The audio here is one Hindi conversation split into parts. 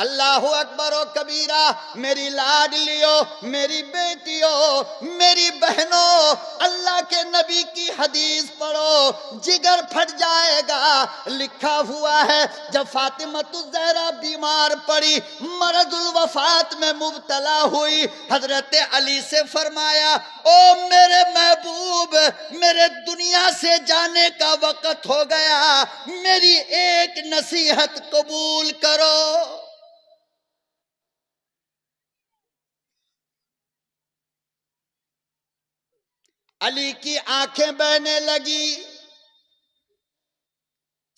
अल्लाहु अकबर ओ कबीरा। मेरी लाडलियो, मेरी बेटियों, मेरी बहनों, अल्लाह के नबी की हदीस पढ़ो, जिगर फट जाएगा। लिखा हुआ है जब फातिमतुज ज़हरा बीमार पड़ी, मरदुल वफात में मुब्तला हुई, हजरत अली से फरमाया, ओ मेरे महबूब, मेरे दुनिया से जाने का वक्त हो गया, मेरी एक नसीहत कबूल करो। अली की आंखें बहने लगी।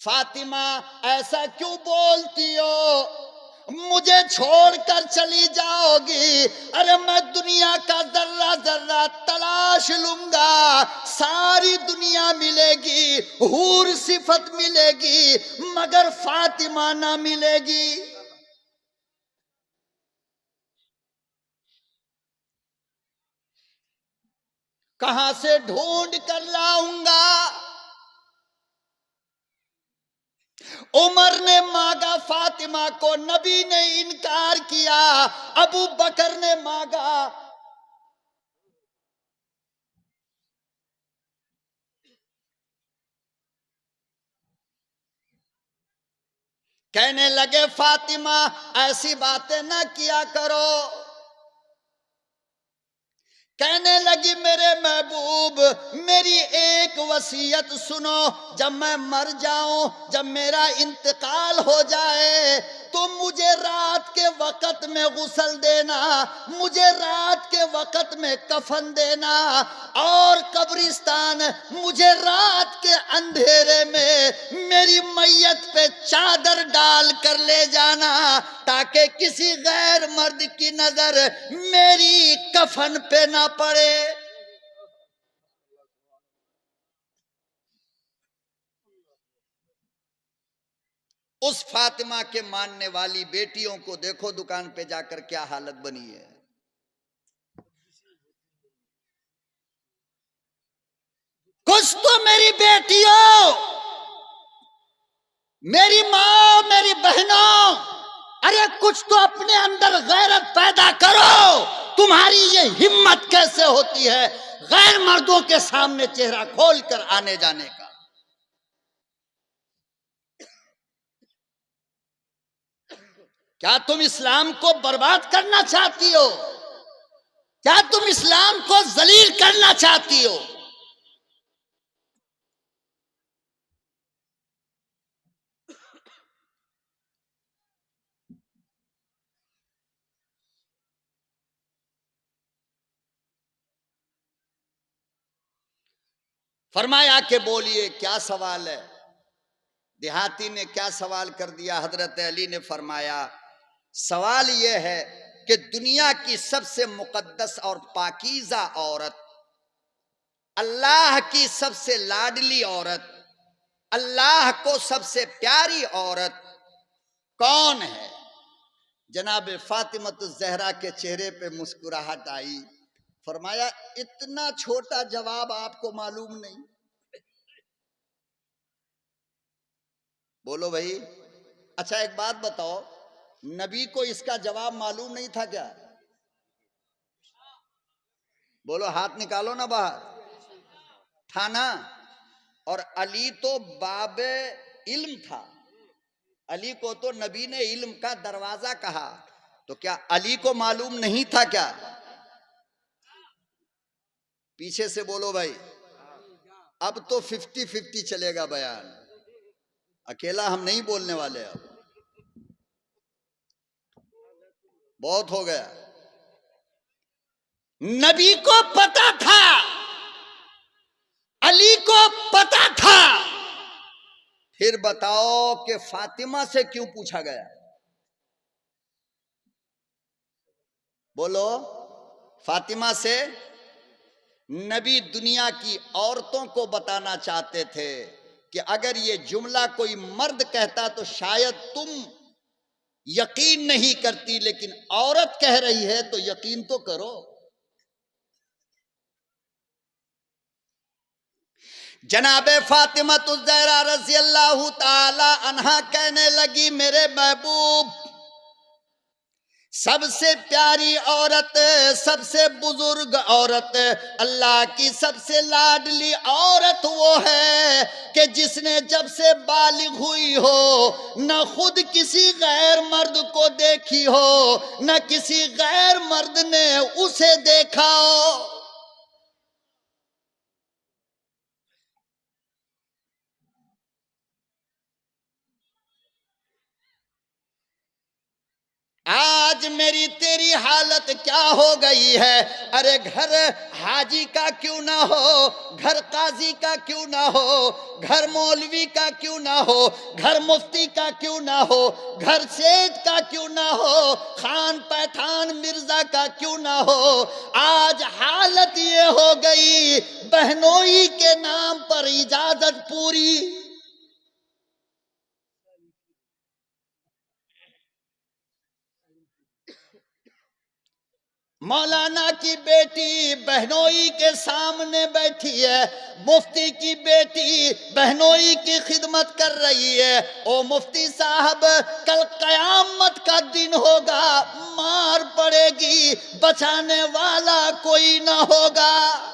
फातिमा ऐसा क्यों बोलती हो, मुझे छोड़कर चली जाओगी? अरे मैं दुनिया का जर्रा जर्रा तलाश लूंगा, सारी दुनिया मिलेगी, हूर सिफत मिलेगी, मगर फातिमा ना मिलेगी। कहां से ढूंढ कर लाऊंगा? उमर ने मांगा फातिमा को, नबी ने इनकार किया। अबू बकर ने मांगा, कहने लगे फातिमा ऐसी बातें ना किया करो। कहने लगी मेरे महबूब, मेरी एक वसीयत सुनो, जब मैं मर जाऊं, जब मेरा इंतकाल हो जाए, तो मुझे रात के वक्त में गुस्ल देना, मुझे रात के वक्त में कफन देना, और कब्रिस्तान मुझे रात के अंधेरे में मेरी मैयत पे चादर डाल कर ले जाना, ताकि किसी गैर मर्द की नजर मेरी कफन पे ना पड़े। उस फातिमा के मानने वाली बेटियों को देखो दुकान पे जाकर क्या हालत बनी है। कुछ तो मेरी बेटियों, मेरी माँ, मेरी बहनों, अरे कुछ तो अपने अंदर गैरत पैदा करो। तुम्हारी ये हिम्मत कैसे होती है गैर मर्दों के सामने चेहरा खोलकर आने जाने का? क्या तुम इस्लाम को बर्बाद करना चाहती हो? क्या तुम इस्लाम को जलील करना चाहती हो? फरमाया कि बोलिए क्या सवाल है। देहाती ने क्या सवाल कर दिया? हजरत अली ने फरमाया, सवाल यह है कि दुनिया की सबसे मुकद्दस और पाकीज़ा औरत, अल्लाह की सबसे लाडली औरत, अल्लाह को सबसे प्यारी औरत कौन है? जनाब फातिमतुज ज़हरा के चेहरे पे मुस्कुराहट आई। फरमाया, इतना छोटा जवाब आपको मालूम नहीं? बोलो भाई। अच्छा एक बात बताओ, नबी को इसका जवाब मालूम नहीं था क्या? बोलो, हाथ निकालो ना बाहर। था ना? और अली तो बाबे इल्म था, अली को तो नबी ने इल्म का दरवाजा कहा, तो क्या अली को मालूम नहीं था क्या? पीछे से बोलो भाई। अब तो 50-50 चलेगा बयान, अकेला हम नहीं बोलने वाले। अब बहुत हो गया। नबी को पता था, अली को पता था, फिर बताओ कि फातिमा से क्यों पूछा गया? बोलो, फातिमा से नबी दुनिया की औरतों को बताना चाहते थे कि अगर ये जुमला कोई मर्द कहता तो शायद तुम यकीन नहीं करती, लेकिन औरत कह रही है तो यकीन तो करो। जनाबे फातिमतुज ज़हरा रज़ी अल्लाहु ताला अन्हा कहने लगी, मेरे महबूब, सबसे प्यारी औरत, सबसे बुजुर्ग औरत, अल्लाह की सबसे लाडली औरत वो है कि जिसने जब से बालिग हुई हो न खुद किसी गैर मर्द को देखी हो, न किसी गैर मर्द ने उसे देखा हो। आज मेरी तेरी हालत क्या हो गई है। अरे घर हाजी का क्यों ना हो, घर काजी का क्यों ना हो, घर मौलवी का क्यों ना हो, घर मुफ्ती का क्यों ना हो, घर सेठ का क्यों ना हो, खान पठान मिर्जा का क्यों ना हो, आज हालत ये हो गई बहनोई के नाम पर इजाजत पूरी। मौलाना की बेटी बहनोई के सामने बैठी है, मुफ्ती की बेटी बहनोई की खिदमत कर रही है। ओ मुफ्ती साहब, कल कयामत का दिन होगा, मार पड़ेगी, बचाने वाला कोई ना होगा।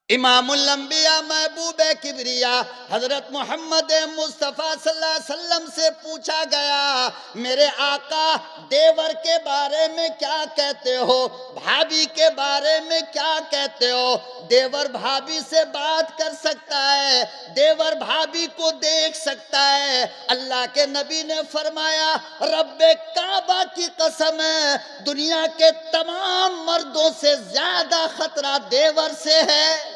इमामुल अंबिया महबूब किबरिया हजरत मोहम्मद मुस्तफ़ा सल्लल्लाहु अलैहि वसल्लम से पूछा गया, मेरे आका देवर के बारे में क्या कहते हो, भाभी के बारे में क्या कहते हो। देवर भाभी से बात कर सकता है, देवर भाभी को देख सकता है। अल्लाह के नबी ने फरमाया, रब्बे काबा की कसम है, दुनिया के तमाम मर्दों से ज्यादा खतरा देवर से है।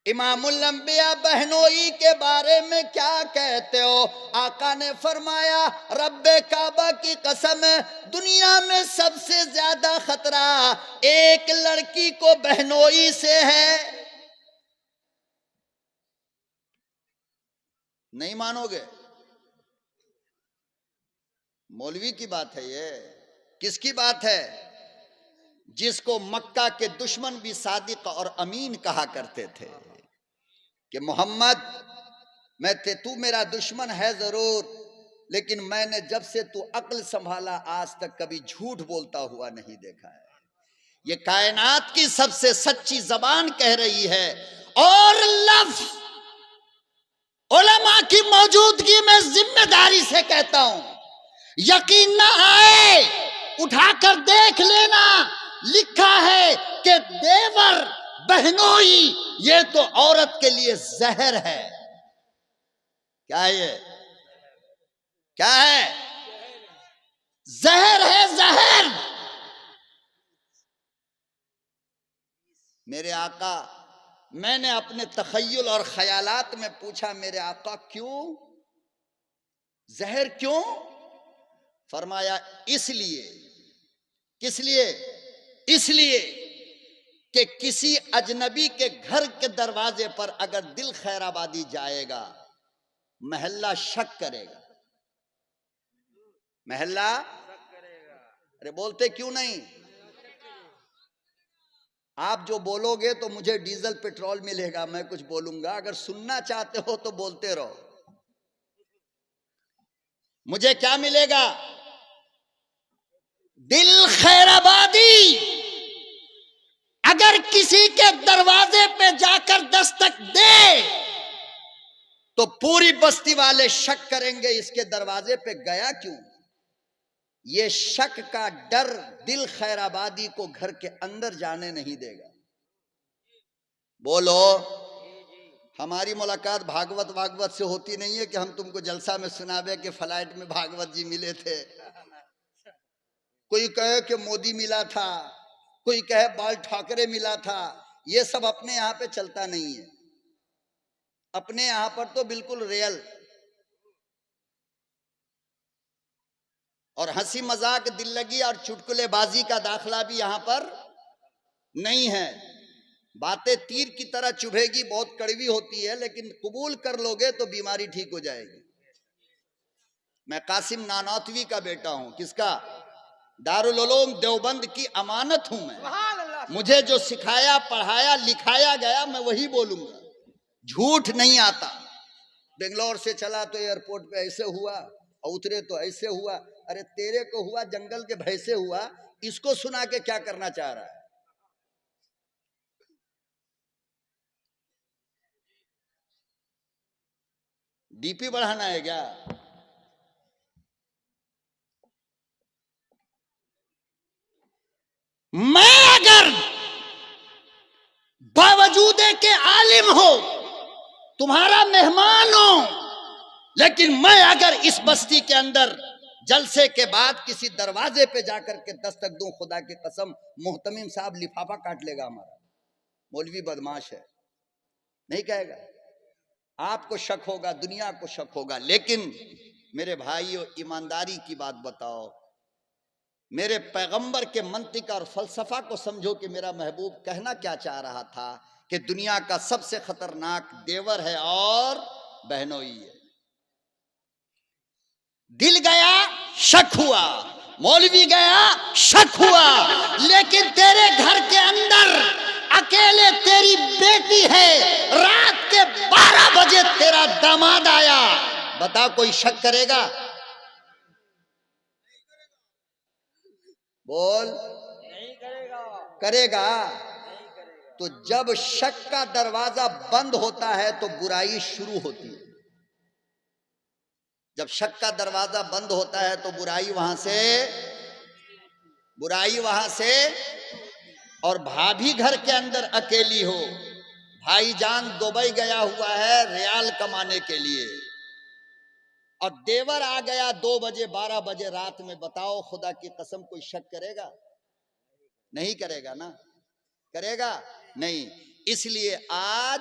इमामुल अंबिया बहनोई के बारे में क्या कहते हो। आका ने फरमाया, रब्बे काबा की कसम, दुनिया में सबसे ज्यादा खतरा एक लड़की को बहनोई से है। नहीं मानोगे? मौलवी की बात है ये। किसकी बात है? जिसको मक्का के दुश्मन भी सादिक और अमीन कहा करते थे कि मोहम्मद, तू मेरा दुश्मन है जरूर, लेकिन मैंने जब से तू अक्ल संभाला आज तक कभी झूठ बोलता हुआ नहीं देखा है। ये कायनात की सबसे सच्ची जबान कह रही है। और लफ्ज उलमा की मौजूदगी में जिम्मेदारी से कहता हूं, यकीन ना आए उठाकर देख लेना, लिखा है कि देवर बहनोई ये तो औरत के लिए जहर है। क्या है ये? क्या है? जहर है, जहर। मेरे आका, मैंने अपने तखय्युल और ख्यालात में पूछा, मेरे आका क्यों जहर, क्यों? फरमाया, इसलिए। किस लिए? इसलिए कि किसी अजनबी के घर के दरवाजे पर अगर दिल खैराबादी जाएगा, महल्ला शक करेगा। महल्ला, अरे बोलते क्यों नहीं? आप जो बोलोगे तो मुझे डीजल पेट्रोल मिलेगा, मैं कुछ बोलूंगा। अगर सुनना चाहते हो तो बोलते रहो। मुझे क्या मिलेगा? दिल खैराबादी। अगर किसी के दरवाजे पे जाकर दस्तक दे तो पूरी बस्ती वाले शक करेंगे, इसके दरवाजे पे गया क्यों। ये शक का डर दिल खैराबादी को घर के अंदर जाने नहीं देगा। बोलो, हमारी मुलाकात भागवत भागवत से होती नहीं है कि हम तुमको जलसा में सुनावे कि फ्लाइट में भागवत जी मिले थे। कोई कहे कि मोदी मिला था, कोई कहे बाल ठाकरे मिला था। ये सब अपने यहां पे चलता नहीं है। अपने यहां पर तो बिल्कुल रियल और हंसी मजाक, दिल लगी और चुटकुलेबाजी का दाखला भी यहां पर नहीं है। बातें तीर की तरह चुभेगी, बहुत कड़वी होती है, लेकिन कबूल कर लोगे तो बीमारी ठीक हो जाएगी। मैं कासिम नानौतवी का बेटा हूं। किसका? दारुल उलूम देवबंद की अमानत हूं मैं। मुझे जो सिखाया, पढ़ाया, लिखाया गया मैं वही बोलूंगा, झूठ नहीं आता। बेंगलोर से चला तो एयरपोर्ट पे ऐसे हुआ और उतरे तो ऐसे हुआ। अरे तेरे को हुआ जंगल के भैंसे हुआ, इसको सुना के क्या करना चाह रहा है? डीपी बढ़ाना है क्या? मैं अगर बावजूद के आलिम हो, तुम्हारा मेहमान हो, लेकिन मैं अगर इस बस्ती के अंदर जलसे के बाद किसी दरवाजे पे जाकर के दस्तक दूं, खुदा की कसम मोहतमिम साहब लिफाफा काट लेगा हमारा। मौलवी बदमाश है, नहीं कहेगा। आपको शक होगा, दुनिया को शक होगा, लेकिन मेरे भाइयों ईमानदारी की बात बताओ, मेरे पैगंबर के मंतिक और फलसफा को समझो कि मेरा महबूब कहना क्या चाह रहा था कि दुनिया का सबसे खतरनाक देवर है और बहनोई है। दिल गया शक हुआ, मौलवी गया शक हुआ, लेकिन तेरे घर के अंदर अकेले तेरी बेटी है, रात के 12 बजे तेरा दामाद आया, बता कोई शक करेगा? बोल। नहीं करेगा। करेगा? तो जब शक का दरवाजा बंद होता है तो बुराई शुरू होती है। जब शक का दरवाजा बंद होता है तो बुराई वहां से। और भाभी घर के अंदर अकेली हो, भाईजान दुबई गया हुआ है रियाल कमाने के लिए, और देवर आ गया 2 बजे 12 बजे रात में, बताओ खुदा की कसम कोई शक करेगा? नहीं करेगा ना? करेगा? नहीं। इसलिए आज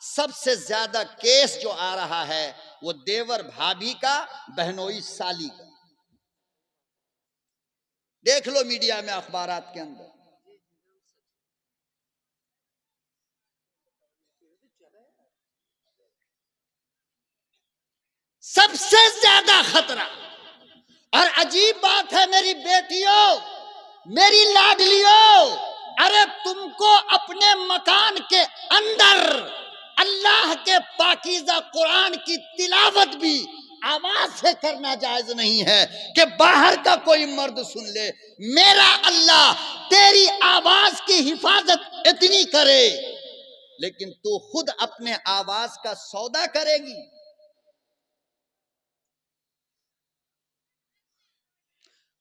सबसे ज्यादा केस जो आ रहा है वो देवर भाभी का, बहनोई साली का। देख लो मीडिया में, अखबारात के अंदर। सबसे ज्यादा खतरा। और अजीब बात है मेरी बेटियों, मेरी लाडलियों, अरे तुमको अपने मकान के अंदर अल्लाह के पाकीज़ा कुरान की तिलावत भी आवाज से करना जायज नहीं है कि बाहर का कोई मर्द सुन ले। मेरा अल्लाह तेरी आवाज की हिफाजत इतनी करे, लेकिन तू खुद अपने आवाज का सौदा करेगी।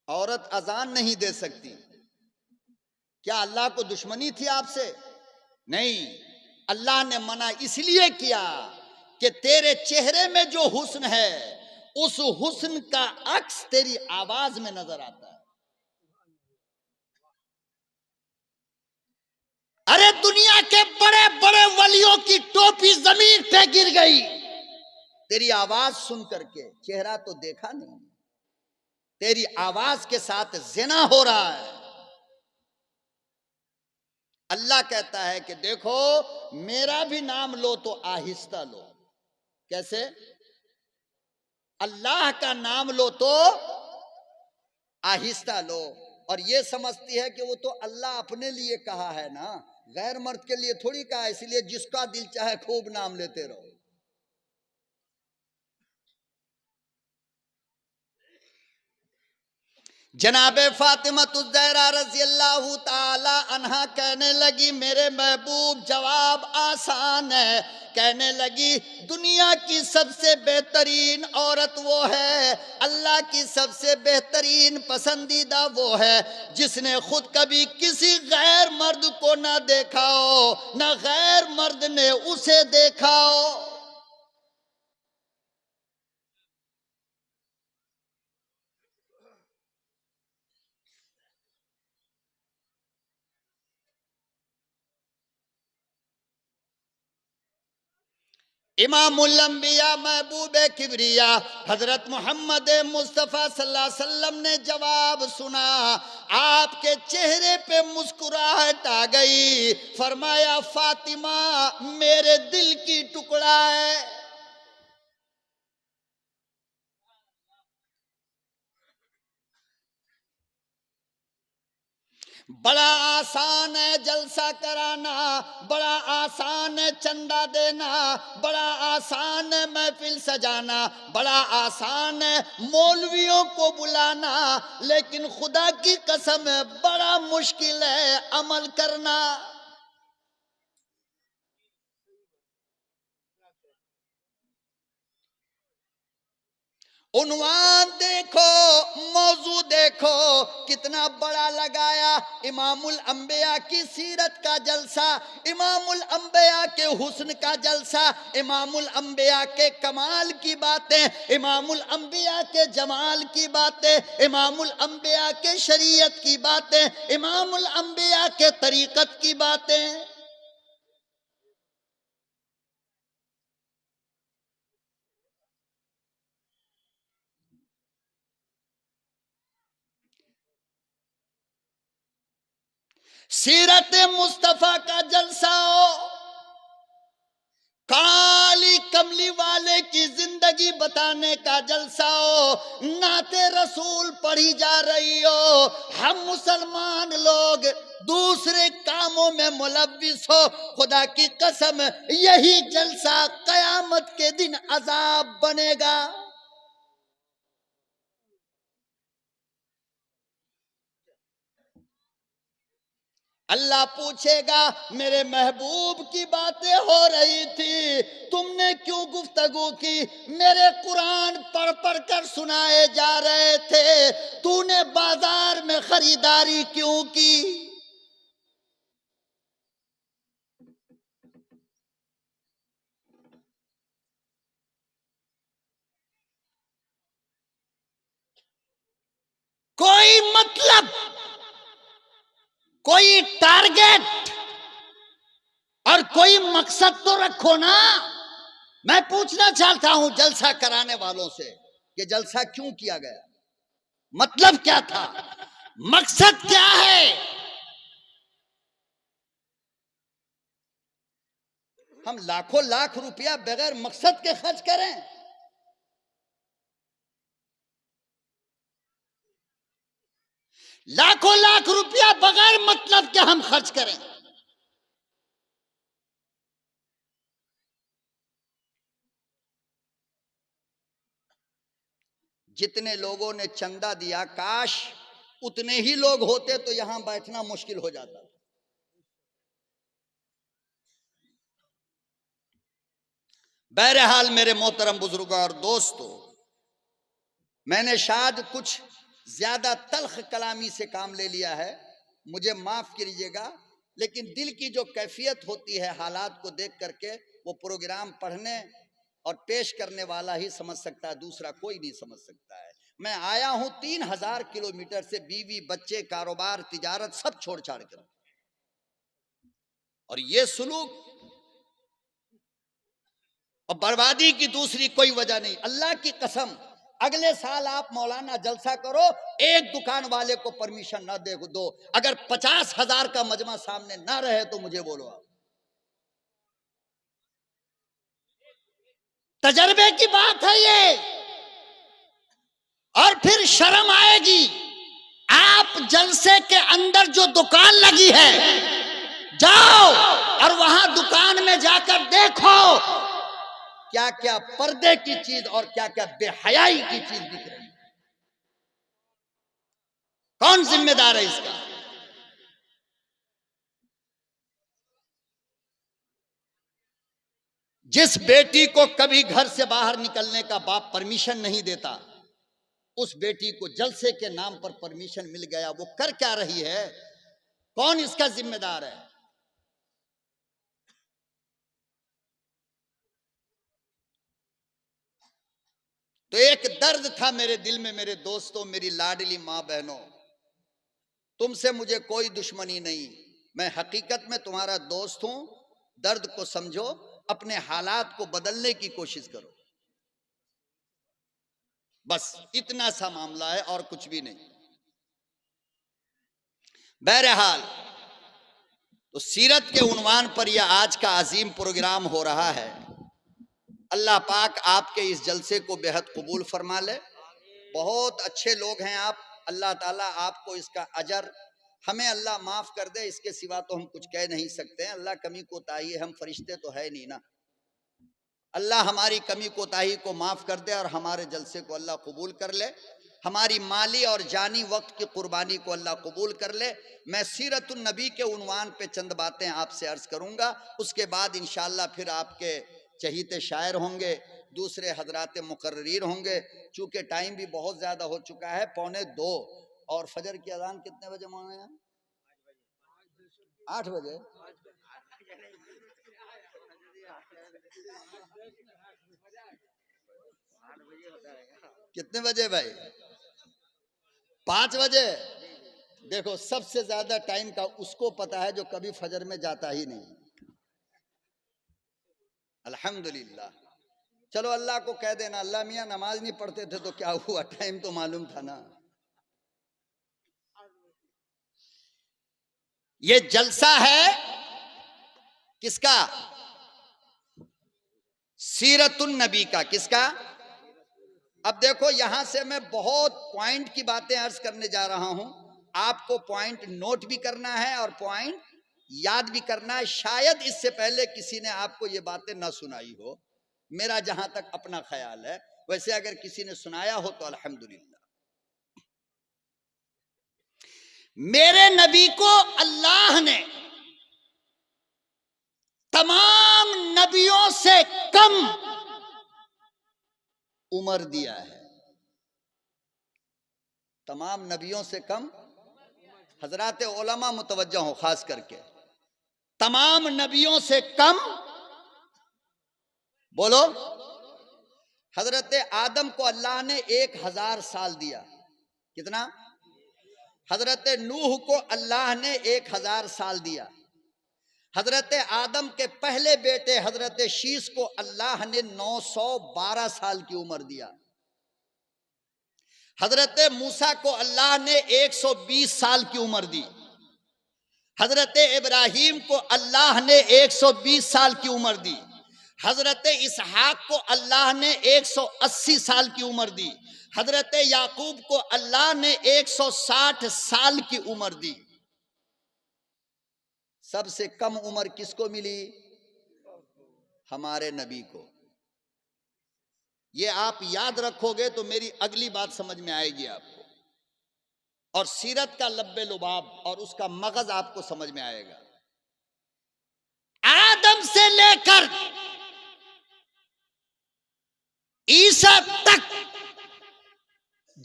औरत अजान नहीं दे सकती, क्या अल्लाह को दुश्मनी थी आपसे? नहीं, अल्लाह ने मना इसलिए किया कि तेरे चेहरे में जो हुस्न है उस हुस्न का अक्स तेरी आवाज में नजर आता है। अरे दुनिया के बड़े बड़े वलियों की टोपी जमीन पे गिर गई तेरी आवाज सुन करके, चेहरा तो देखा नहीं, तेरी आवाज के साथ ज़िना हो रहा है। अल्लाह कहता है कि देखो मेरा भी नाम लो तो आहिस्ता लो। कैसे? अल्लाह का नाम लो तो आहिस्ता लो। और ये समझती है कि वो तो अल्लाह अपने लिए कहा है ना, गैर मर्द के लिए थोड़ी कहा, इसलिए जिसका दिल चाहे खूब नाम लेते रहो। जनाबे फातिमा ज़हरा रज़ी अल्लाह ताला अन्हा कहने लगी, मेरे महबूब जवाब आसान है। कहने लगी दुनिया की सबसे बेहतरीन औरत वो है, अल्लाह की सबसे बेहतरीन पसंदीदा वो है जिसने खुद कभी किसी गैर मर्द को ना देखा हो, ना गैर मर्द ने उसे देखा हो। इमामुल अंबिया महबूब किबरिया हजरत मोहम्मद मुस्तफ़ा सल्लल्लाहु अलैहि वसल्लम ने जवाब सुना, आपके चेहरे पे मुस्कुराहट आ गई। फरमाया फातिमा मेरे दिल की टुकड़ा है। बड़ा आसान है जलसा कराना, बड़ा आसान है चंदा देना, बड़ा आसान है महफिल सजाना, बड़ा आसान है मौलवियों को बुलाना, लेकिन खुदा की कसम है बड़ा मुश्किल है अमल करना। उन्वान देखो, मौजू देखो, कितना बड़ा लगाया। इमामुल अंबिया की सीरत का जलसा, इमामुल अंबिया के हुस्न का जलसा, इमामुल अंबिया के कमाल की बातें, इमामुल अंबिया के जमाल की बातें, इमामुल अंबिया के शरीयत की बातें, इमामुल अंबिया के तरीकत की बातें। सीरत मुस्तफा का जलसा हो, काली कमली वाले की जिंदगी बताने का जलसा हो, नाते रसूल पढ़ी जा रही हो, हम मुसलमान लोग दूसरे कामों में मुलव्विस हो। खुदा की कसम यही जलसा कयामत के दिन अजाब बनेगा। अल्लाह पूछेगा मेरे महबूब की बातें हो रही थी, तुमने क्यों गुफ्तगू की? मेरे कुरान पढ़ पढ़ कर सुनाए जा रहे थे, तूने बाजार में खरीदारी क्यों की? कोई मतलब, कोई टारगेट और कोई मकसद तो रखो ना। मैं पूछना चाहता हूं जलसा कराने वालों से, ये जलसा क्यों किया गया? मतलब क्या था? मकसद क्या है? हम लाखों लाख रुपया बगैर मकसद के खर्च करें? लाखों लाख रुपया बगैर मतलब के हम खर्च करें? जितने लोगों ने चंदा दिया, काश उतने ही लोग होते तो यहां बैठना मुश्किल हो जाता। बहरहाल मेरे मोहतरम बुजुर्गों और दोस्तों, मैंने शायद कुछ ज्यादा तल्ख कलामी से काम ले लिया है, मुझे माफ कीजिएगा, लेकिन दिल की जो कैफियत होती है हालात को देख करके, वो प्रोग्राम पढ़ने और पेश करने वाला ही समझ सकता है, दूसरा कोई नहीं समझ सकता है। मैं आया हूं 3000 किलोमीटर से, बीवी बच्चे कारोबार तिजारत सब छोड़ छाड़ कर, और ये सुलूक और बर्बादी की दूसरी कोई वजह नहीं। अल्लाह की कसम, अगले साल आप मौलाना जलसा करो, एक दुकान वाले को परमिशन ना दे दो, अगर 50,000 का मजमा सामने ना रहे तो मुझे बोलो। आप तजर्बे की बात है ये, और फिर शर्म आएगी। आप जलसे के अंदर जो दुकान लगी है, जाओ और वहां दुकान में जाकर देखो क्या क्या पर्दे की चीज और क्या क्या बेहयाई की चीज दिख रही है। कौन जिम्मेदार है इसका? जिस बेटी को कभी घर से बाहर निकलने का बाप परमिशन नहीं देता, उस बेटी को जलसे के नाम पर परमिशन मिल गया, वो कर क्या रही है? कौन इसका जिम्मेदार है? तो एक दर्द था मेरे दिल में, मेरे दोस्तों, मेरी लाडली मां बहनों, तुमसे मुझे कोई दुश्मनी नहीं, मैं हकीकत में तुम्हारा दोस्त हूं। दर्द को समझो, अपने हालात को बदलने की कोशिश करो, बस इतना सा मामला है और कुछ भी नहीं। बहरहाल, तो सीरत के उन्वान पर यह आज का अजीम प्रोग्राम हो रहा है। अल्लाह पाक आपके इस जलसे को बेहद कबूल फरमा ले। बहुत अच्छे लोग हैं आप, अल्लाह ताला आपको इसका अजर हमें अल्लाह माफ कर दे, इसके सिवा तो हम कुछ कह नहीं सकते हैं। अल्लाह कमी कोताही है, हम फरिश्ते तो है नहीं ना। अल्लाह हमारी कमी कोताही को माफ कर दे और हमारे जलसे को अल्लाह कबूल कर ले। हमारी माली और जानी वक्त की कुर्बानी को अल्लाह कबूल कर ले। मैं सीरतुन नबी के उन्वान पे चंद बातें आपसे अर्ज करूंगा, उसके बाद इंशाअल्लाह फिर आपके चहीते शायर होंगे, दूसरे हजरात मुकर्रीर होंगे। चूंकि टाइम भी बहुत ज्यादा हो चुका है, 1:45, और फजर की अजान कितने बजे मांगे हैं? 8 बजे। कितने बजे भाई? 5 बजे। देखो, सबसे ज्यादा टाइम का उसको पता है जो कभी फजर में जाता ही नहीं। अल्हम्दुलिल्लाह। चलो अल्लाह को कह देना, अल्लाह मियाँ नमाज नहीं पढ़ते थे तो क्या हुआ, टाइम तो मालूम था ना। ये जलसा है किसका? सीरतुन नबी का। किसका? अब देखो, यहां से मैं बहुत पॉइंट की बातें अर्ज करने जा रहा हूं। आपको पॉइंट नोट भी करना है और पॉइंट याद भी करना है। शायद इससे पहले किसी ने आपको ये बातें ना सुनाई हो, मेरा जहां तक अपना ख्याल है। वैसे अगर किसी ने सुनाया हो तो अल्हम्दुलिल्लाह। मेरे नबी को अल्लाह ने तमाम नबियों से कम उम्र दिया है। तमाम नबियों से कम। हजरात उलमा मुतवज्जा हो, खास करके तमाम नबियों से कम। बोलो। हजरत आदम को अल्लाह ने 1000 साल दिया। कितना? हजरत नूह को अल्लाह ने 1000 साल दिया। हजरत आदम के पहले बेटे हजरत शीश को अल्लाह ने 912 साल की उम्र दिया। हजरत मूसा को अल्लाह ने 120 साल की उम्र दी। हजरत इब्राहिम को अल्लाह ने 120 साल की उम्र दी। हजरत इसहाक को अल्लाह ने 180 साल की उम्र दी। हजरत याकूब को अल्लाह ने 160 साल की उम्र दी। सबसे कम उम्र किसको मिली? हमारे नबी को। ये आप याद रखोगे तो मेरी अगली बात समझ में आएगी आपको, और सीरत का लब्बे लुबाब और उसका मगज आपको समझ में आएगा। आदम से लेकर ईसा तक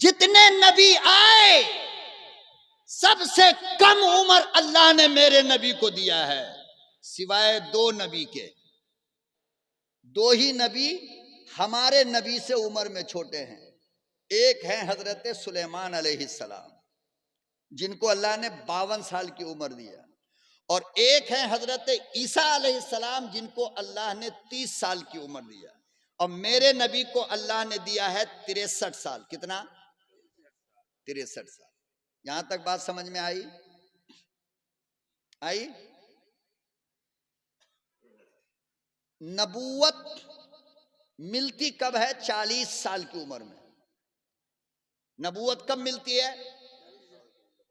जितने नबी आए, सबसे कम उम्र अल्लाह ने मेरे नबी को दिया है, सिवाय 2 नबी के। 2 ही नबी हमारे नबी से उम्र में छोटे हैं। एक है हजरत सुलेमान अलैहिस्सलाम, जिनको अल्लाह ने 52 साल की उम्र दिया, और एक है हजरत ईसा अलैहिस्सलाम, जिनको अल्लाह ने 30 साल की उम्र दिया। और मेरे नबी को अल्लाह ने दिया है 63 साल। कितना? 63 साल। यहां तक बात समझ में आई? नबूवत मिलती कब है? 40 साल की उम्र में। नबूवत कब मिलती है?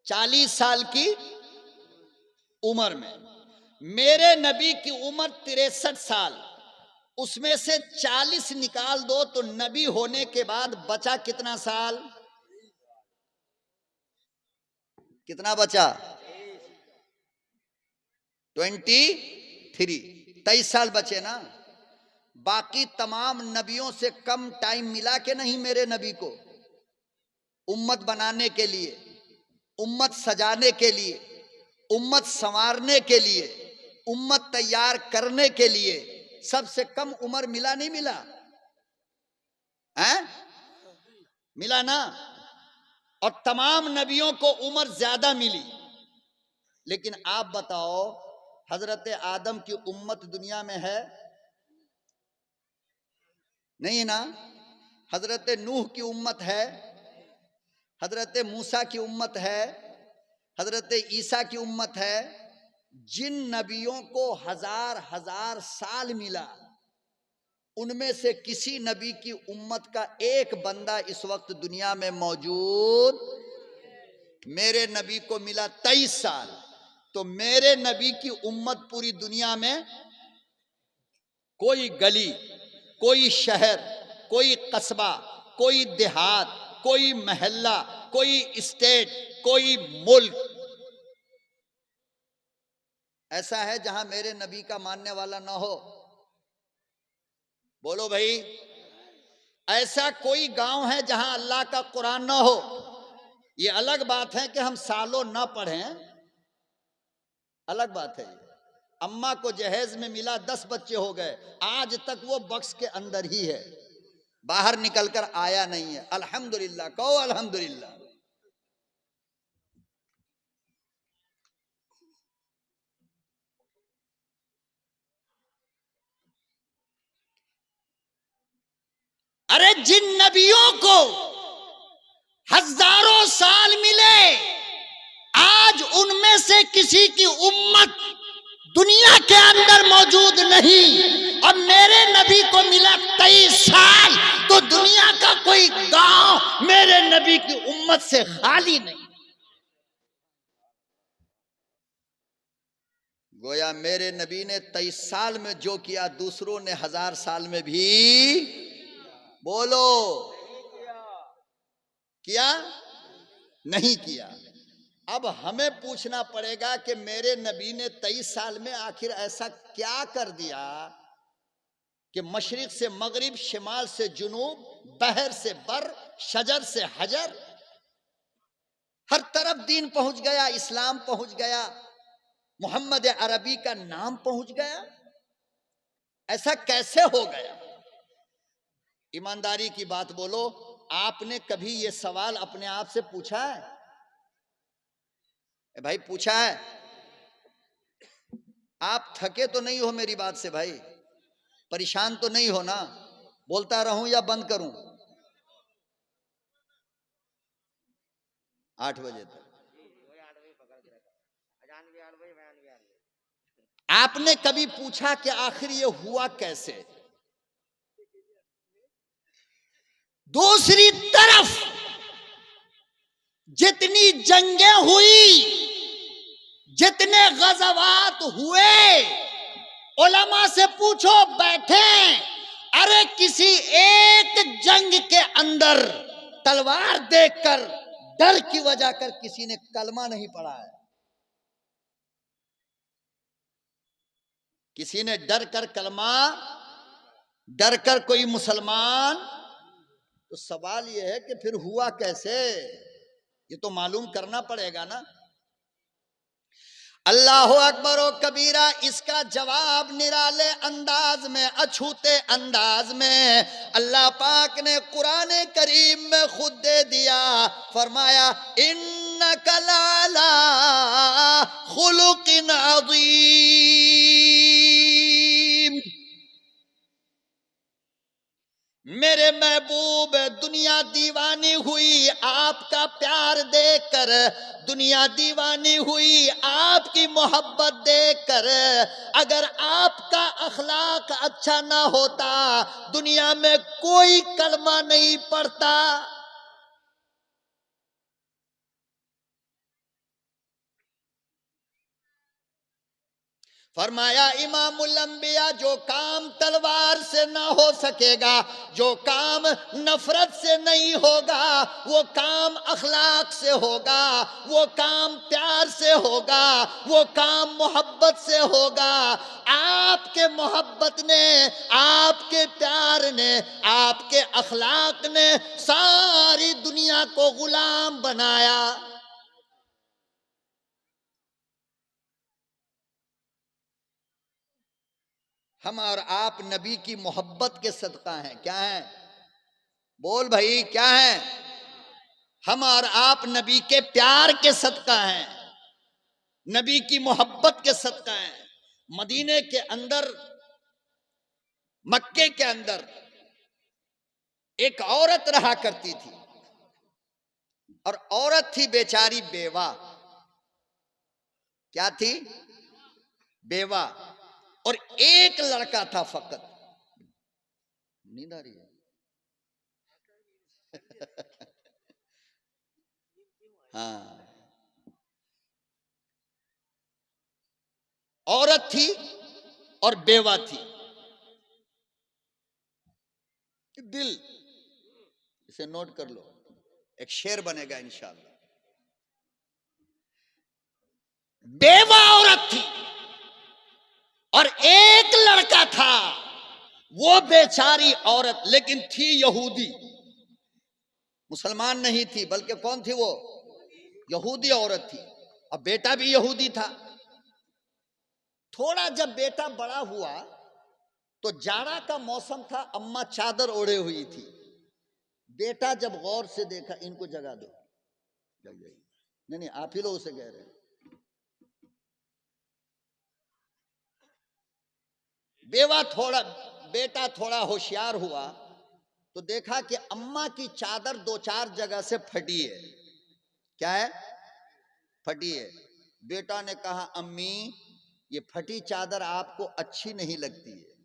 40 साल की उम्र में। मेरे नबी की उम्र 63 साल, उसमें से 40 निकाल दो तो नबी होने के बाद बचा कितना साल? कितना बचा? 23 साल बचे ना। बाकी तमाम नबियों से कम टाइम मिला कि नहीं मेरे नबी को? उम्मत बनाने के लिए, उम्मत सजाने के लिए, उम्मत संवारने के लिए, उम्मत तैयार करने के लिए सबसे कम उम्र मिला नहीं मिला? हैं? मिला ना। और तमाम नबियों को उम्र ज्यादा मिली। लेकिन आप बताओ, हजरत आदम की उम्मत दुनिया में है? नहीं ना। हजरत नूह की उम्मत है, हजरत मूसा की उम्मत है, हजरत ईसा की उम्मत है। जिन नबियों को 1000 साल मिला, उनमें से किसी नबी की उम्मत का एक बंदा इस वक्त दुनिया में मौजूद। मेरे नबी को मिला 23 साल। तो मेरे नबी की उम्मत पूरी दुनिया में कोई गली, कोई शहर, कोई कस्बा, कोई देहात, कोई महल्ला, कोई स्टेट, कोई मुल्क ऐसा है जहां मेरे नबी का मानने वाला ना हो? बोलो भाई। ऐसा कोई गांव है जहां अल्लाह का कुरान ना हो? ये अलग बात है कि हम सालों ना पढ़ें, अलग बात है ये। अम्मा को जहेज में मिला 10 बच्चे हो गए, आज तक वो बक्स के अंदर ही है, बाहर निकलकर आया नहीं है। अल्हम्दुलिल्लाह कहो, अल्हम्दुलिल्लाह। अरे जिन नबियों को हजारों साल मिले, आज उनमें से किसी की उम्मत दुनिया के अंदर मौजूद नहीं, और मेरे नबी को मिला 23 साल, तो दुनिया का कोई गांव मेरे नबी की उम्मत से खाली नहीं। गोया मेरे नबी ने 23 साल में जो किया, दूसरों ने 1000 साल में भी, बोलो, किया नहीं किया। अब हमें पूछना पड़ेगा कि मेरे नबी ने 23 साल में आखिर ऐसा क्या कर दिया कि मशरिक से मगरिब, शिमाल से जुनूब, बहर से बर, शजर से हजर, हर तरफ दीन पहुंच गया, इस्लाम पहुंच गया, मोहम्मद अरबी का नाम पहुंच गया। ऐसा कैसे हो गया? ईमानदारी की बात बोलो, आपने कभी यह सवाल अपने आप से पूछा है? भाई पूछा है? आप थके तो नहीं हो मेरी बात से भाई? परेशान तो नहीं हो ना? बोलता रहूं या बंद करूं? 8 बजे तक। आपने कभी पूछा कि आखिर ये हुआ कैसे? दूसरी तरफ जितनी जंगें हुई, जितने गज़वात हुए, उलमा से पूछो, बैठे, अरे किसी एक जंग के अंदर तलवार देखकर डर की वजह कर किसी ने कलमा नहीं पढ़ा है। किसी ने डर कर कलमा, डर कर कोई मुसलमान? तो सवाल यह है कि फिर हुआ कैसे, ये तो मालूम करना पड़ेगा ना। अल्लाह अकबर व कबीरा, इसका जवाब निराले अंदाज में, अछूते अंदाज में अल्लाह पाक ने कुरान करीम में खुद दे दिया। फरमाया, इन्नका लअला खुलुकिन अज़ीम। मेरे महबूब, दुनिया दीवानी हुई आपका प्यार देखकर, दुनिया दीवानी हुई आपकी मोहब्बत देखकर। अगर आपका अखलाक अच्छा ना होता, दुनिया में कोई कलमा नहीं पढ़ता। फरमाया, इमामुल अंबिया, जो काम तलवार से ना हो सकेगा, जो काम नफरत से नहीं होगा, वो काम अखलाक से होगा, वो काम प्यार से होगा, वो काम मोहब्बत से होगा। आपके मोहब्बत ने, आपके प्यार ने, आपके अखलाक ने सारी दुनिया को गुलाम बनाया। हम और आप नबी की मोहब्बत के सदका हैं। क्या है? बोल भाई, क्या है? हम और आप नबी के प्यार के सदका हैं, नबी की मोहब्बत के सदका हैं। मदीने के अंदर, मक्के के अंदर एक औरत रहा करती थी, और औरत थी बेचारी बेवा। क्या थी? बेवा। और एक लड़का था फकत। नींद आ रही है? हाँ, औरत थी और बेवा थी। दिल, इसे नोट कर लो, एक शेर बनेगा इंशाअल्लाह। बेवा औरत थी और एक लड़का था, वो बेचारी औरत लेकिन थी यहूदी, मुसलमान नहीं थी, बल्कि कौन थी वो? यहूदी औरत थी। और बेटा भी यहूदी था। थोड़ा जब बेटा बड़ा हुआ तो जाड़ा का मौसम था, अम्मा चादर ओढ़े हुई थी। बेटा जब गौर से देखा, इनको जगा दो, जग गई। नहीं नहीं, आप ही लोग उसे कह रहे हैं। बेटा थोड़ा होशियार हुआ तो देखा कि अम्मा की चादर दो चार जगह से फटी है। क्या है? फटी है। बेटा ने कहा, अम्मी ये फटी चादर आपको अच्छी नहीं लगती है।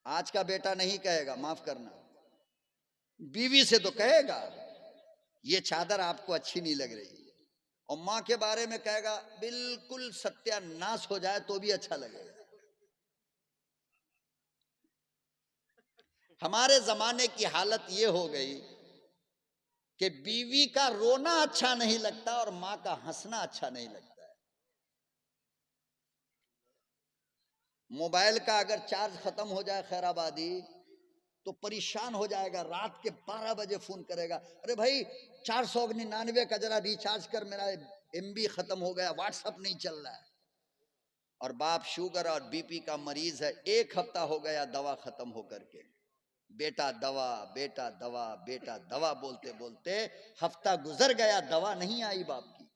आज का बेटा नहीं कहेगा, माफ करना, बीवी से तो कहेगा ये चादर आपको अच्छी नहीं लग रही, और मां के बारे में कहेगा बिल्कुल सत्यानाश हो जाए तो भी अच्छा लगेगा। हमारे जमाने की हालत ये हो गई कि बीवी का रोना अच्छा नहीं लगता और मां का हंसना अच्छा नहीं लगता है। मोबाइल का अगर चार्ज खत्म हो जाए खैराबादी तो परेशान हो जाएगा, रात के 12 बजे फोन करेगा, अरे भाई 499 का जरा रिचार्ज कर, मेरा एमबी खत्म हो गया, व्हाट्सएप नहीं चल रहा है। और बाप शुगर और बीपी का मरीज है, 1 हफ्ता हो गया दवा खत्म होकर के। बेटा दवा, बेटा दवा, बेटा दवा बोलते बोलते हफ्ता गुजर गया, दवा नहीं आई बाप की।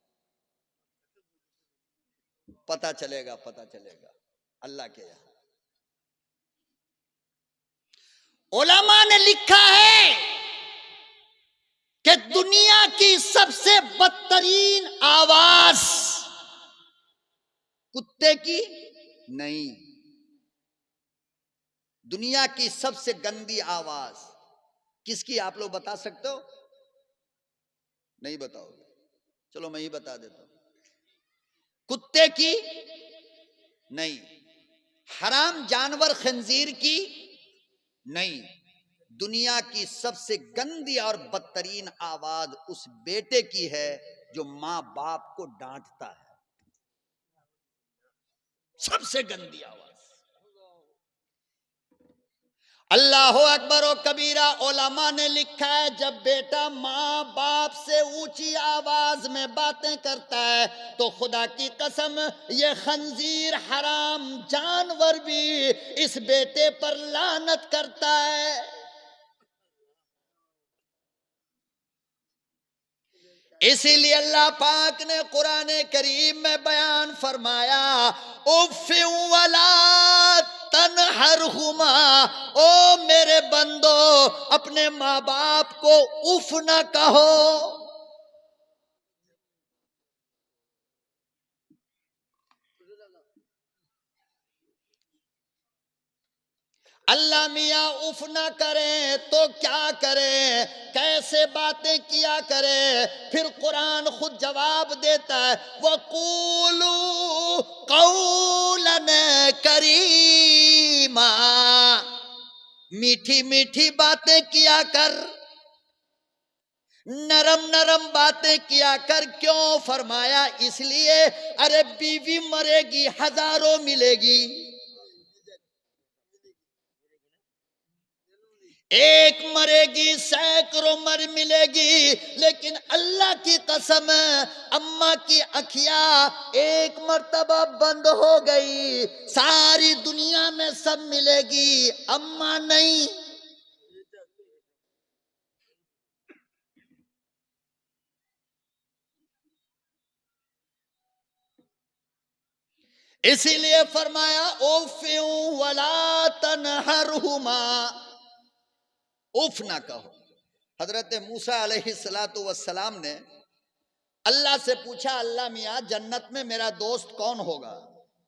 पता चलेगा, पता चलेगा अल्लाह के यहां। उलमा ने लिखा है कि दुनिया की सबसे बदतरीन आवाज कुत्ते की नहीं, दुनिया की सबसे गंदी आवाज किसकी? आप लोग बता सकते हो? नहीं बताओगे? चलो मैं ही बता देता हूं। कुत्ते की नहीं, हराम जानवर खंजीर की नहीं, दुनिया की सबसे गंदी और बदतरीन आवाज उस बेटे की है जो मां बाप को डांटता है। सबसे गंदी आवाज। अल्लाह अकबर ओ कबीरा। उलमा ने लिखा है जब बेटा माँ बाप से ऊंची आवाज में बातें करता है तो खुदा की कसम ये खंजीर हराम जानवर भी इस बेटे पर लानत करता है। इसीलिए अल्लाह पाक ने कुरान करीम में बयान फरमाया, उफ़्फ़िन वला तनहरहुमा, ओ मेरे बंदो अपने माँ बाप को उफ ना कहो। अल्लाह मियाँ उफ ना करें तो क्या करें, कैसे बातें किया करें? फिर कुरान खुद जवाब देता है, वक़ूलू क़ौलन करीमा, मीठी मीठी बातें किया कर, नरम नरम बातें किया कर। क्यों फरमाया? इसलिए अरे बीवी मरेगी हजारों मिलेगी, एक मरेगी सैकड़ों मर मिलेगी, लेकिन अल्लाह की कसम अम्मा की अखियां एक मर्तबा बंद हो गई, सारी दुनिया में सब मिलेगी, अम्मा नहीं। इसीलिए फरमाया उफ़्फ़िन वला तनहरहुमा, उफ ना कहो। हजरत मूसा अलैहिस्सलातु वस्सलाम ने अल्लाह से पूछा, अल्लाह मियाँ जन्नत में मेरा दोस्त कौन होगा?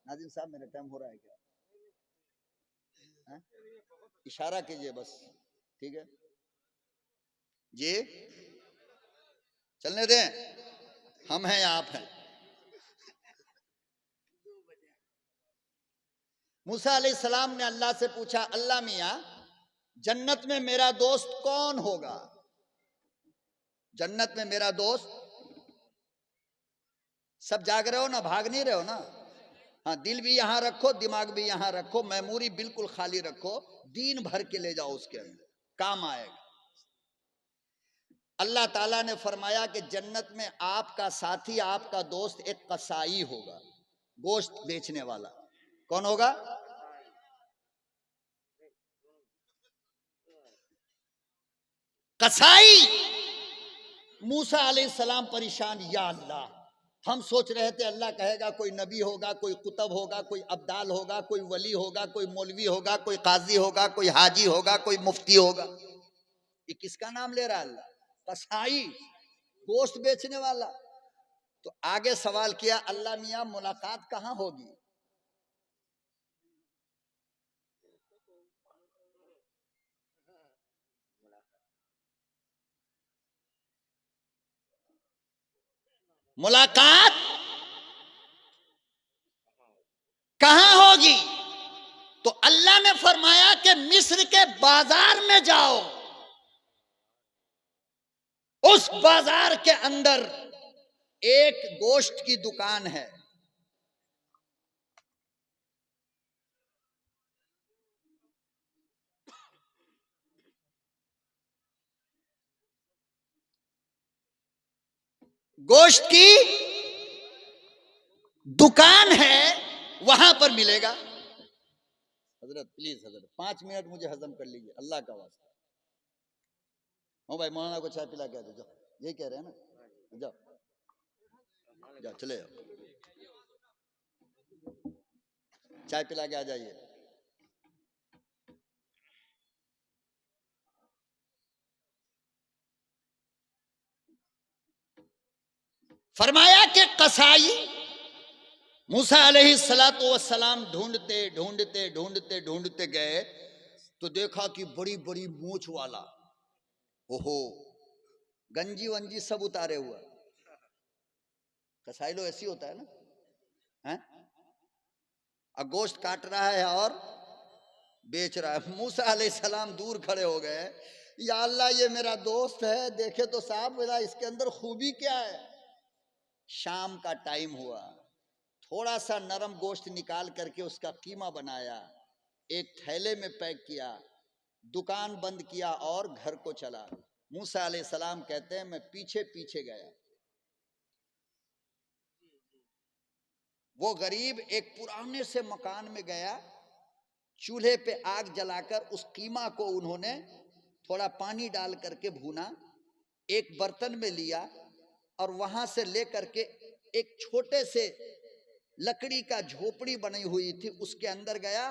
नाजिम साहब मेरा टाइम हो रहा है क्या? है? इशारा कीजिए बस, ठीक है जी, चलने दें, हम हैं आप हैं। मूसा अलैहिस्सलाम ने अल्लाह से पूछा, अल्लाह मियां जन्नत में मेरा दोस्त कौन होगा? जन्नत में मेरा दोस्त, सब जाग रहे हो ना, भाग नहीं रहे हो ना? हाँ, दिल भी यहां रखो, दिमाग भी यहां रखो, मेमोरी बिल्कुल खाली रखो, दीन भर के ले जाओ, उसके अंदर काम आएगा। अल्लाह ताला ने फरमाया कि जन्नत में आपका साथी, आपका दोस्त एक कसाई होगा, गोश्त बेचने वाला। कौन होगा? कसाई। मूसा अलैहिस्सलाम परेशान, या अल्लाह, हम सोच रहे थे अल्लाह कहेगा कोई नबी होगा, कोई कुतब होगा, कोई अब्दाल होगा, कोई वली होगा, कोई मौलवी होगा, कोई काजी होगा, कोई हाजी होगा, कोई मुफ्ती होगा। ये किसका नाम ले रहा है अल्लाह? कसाई, गोश्त बेचने वाला। तो आगे सवाल किया, अल्लाह मियां मुलाकात कहां होगी? मुलाकात कहां होगी? तो अल्लाह ने फरमाया कि मिस्र के बाजार में जाओ, उस बाजार के अंदर एक गोश्त की दुकान है। गोश्त की दुकान है, वहां पर मिलेगा। हजरत प्लीज, हजरत 5 मिनट मुझे हजम कर लीजिए, अल्लाह का वास्ता। हो भाई, मौलाना को चाय पिला के दो, जाओ, यही कह रहे हैं ना, जाओ जाओ, चले जाओ, चाय पिला के आ जाइए। फरमाया कि कसाई मूसा अलैहिस्सलातु वस्सलाम ढूंढते ढूंढते ढूंढते ढूंढते गए तो देखा कि बड़ी बड़ी मूछ वाला, ओहो, गंजी वंजी सब उतारे हुआ। कसाई लोग ऐसी होता है ना, हैं? अब गोश्त काट रहा है और बेच रहा है। मूसा अलैहिस्सलाम दूर खड़े हो गए, या अल्लाह ये मेरा दोस्त है, देखे तो साहब मेरा इसके अंदर खूबी क्या है। शाम का टाइम हुआ, थोड़ा सा नरम गोश्त निकाल करके उसका कीमा बनाया, एक थैले में पैक किया, दुकान बंद किया और घर को चला। मूसा अलैहिस्सलाम कहते हैं मैं पीछे पीछे गया। वो गरीब एक पुराने से मकान में गया, चूल्हे पे आग जलाकर उस कीमा को उन्होंने थोड़ा पानी डाल करके भूना, एक बर्तन में लिया और वहां से लेकर के एक छोटे से लकड़ी का झोपड़ी बनी हुई थी, उसके अंदर गया,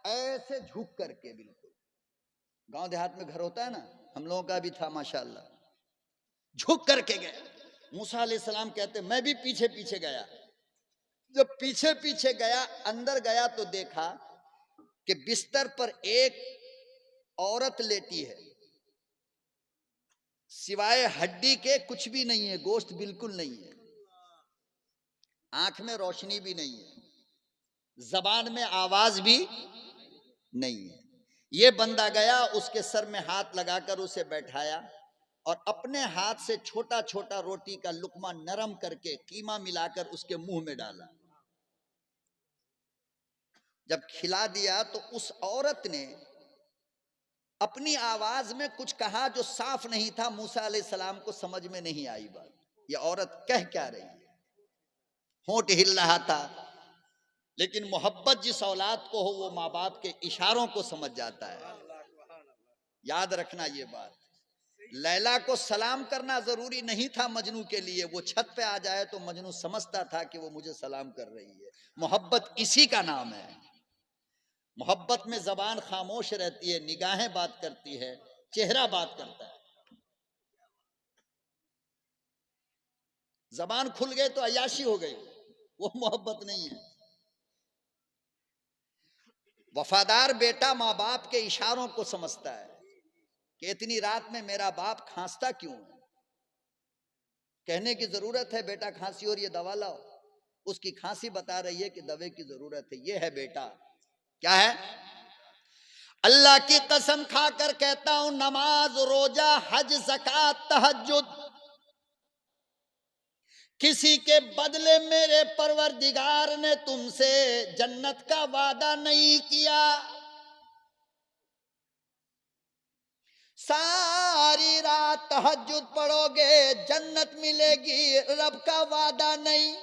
ऐसे झुक करके, बिल्कुल गांव देहात में घर होता है ना, हम लोगों का भी था माशाल्लाह, झुक करके गया। मूसा अलैहिस्सलाम कहते मैं भी पीछे पीछे गया। जब पीछे पीछे गया, अंदर गया तो देखा कि बिस्तर पर एक औरत लेटी है, सिवाय हड्डी के कुछ भी नहीं है, गोश्त बिल्कुल नहीं है, आंख में रोशनी भी नहीं है, जबान में आवाज भी नहीं है। ये बंदा गया, उसके सर में हाथ लगाकर उसे बैठाया और अपने हाथ से छोटा छोटा रोटी का लुकमा नरम करके कीमा मिलाकर उसके मुंह में डाला। जब खिला दिया तो उस औरत ने अपनी आवाज में कुछ कहा जो साफ नहीं था, मूसा अलैहिस्सलाम को समझ में नहीं आई बात, ये औरत कह क्या रही है। होंठ हिल रहा था, लेकिन मोहब्बत जिस औलाद को हो वो माँ बाप के इशारों को समझ जाता है। याद रखना ये बात, लैला को सलाम करना जरूरी नहीं था मजनू के लिए, वो छत पे आ जाए तो मजनू समझता था कि वो मुझे सलाम कर रही है। मोहब्बत इसी का नाम है। मोहब्बत में जबान खामोश रहती है, निगाहें बात करती है, चेहरा बात करता है। जबान खुल गए तो अयाशी हो गई, वो मोहब्बत नहीं है। वफादार बेटा माँ बाप के इशारों को समझता है कि इतनी रात में मेरा बाप खांसता क्यों है, कहने की जरूरत है बेटा खांसी और ये दवा लाओ, उसकी खांसी बता रही है कि दवे की जरूरत है, ये है बेटा। क्या है? अल्लाह की कसम खाकर कहता हूं, नमाज, रोजा, हज, ज़कात, तहज्जुद, किसी के बदले मेरे परवरदिगार ने तुमसे जन्नत का वादा नहीं किया। सारी रात तहज्जुद पढ़ोगे जन्नत मिलेगी, रब का वादा नहीं।